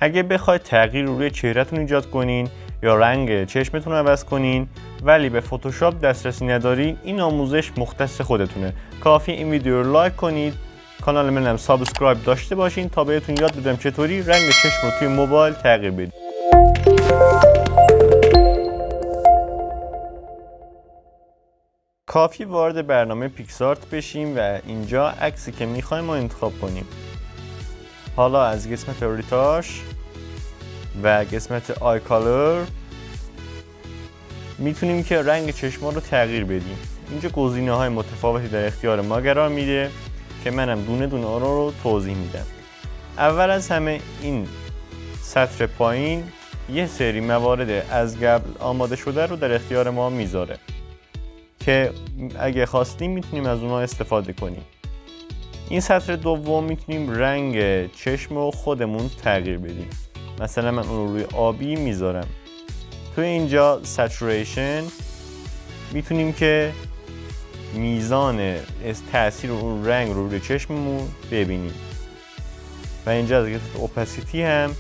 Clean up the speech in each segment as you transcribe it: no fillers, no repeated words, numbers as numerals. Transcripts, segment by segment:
اگه بخواید تغییر روی چهرهتون ایجاد کنین یا رنگ چشمتون رو عوض کنین ولی به فتوشاپ دسترسی ندارین، این آموزش مختص خودتونه. کافی این ویدیو رو لایک کنید، کانال منم سابسکرایب داشته باشین تا بهتون یاد بدم چطوری رنگ چشم رو توی موبایل تغییر بدید. کافی وارد برنامه پیکسارت بشیم و اینجا عکسی که میخوایم ما انتخاب کنیم. حالا از قسمت ریتاش و قسمت آی کالر میتونیم که رنگ چشما رو تغییر بدیم. اینجا گزینه‌های متفاوتی در اختیار ما قرار میده که منم دونه دونه آن رو توضیح میدم. اول از همه این سطر پایین یه سری موارد از قبل آماده شده رو در اختیار ما میذاره که اگه خواستیم میتونیم از اونها استفاده کنیم. این سطر دوم میتونیم رنگ چشم رو خودمون تغییر بدیم. مثلا من اون رو روی آبی میذارم. تو اینجا سچوریشن میتونیم که میزان تاثیر اون رنگ رو روی چشممون ببینیم و اینجا از قسمت اوپاسیتی هم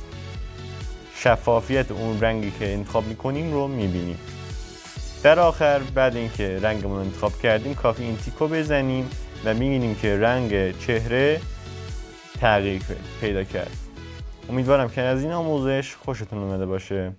شفافیت اون رنگی که انتخاب میکنیم رو میبینیم. در آخر بعد اینکه رنگمون رو انتخاب کردیم کافی این تیکو بزنیم و میبینیم که رنگ چهره تغییر پیدا کرد. امیدوارم که از این آموزش خوشتون اومده باشه.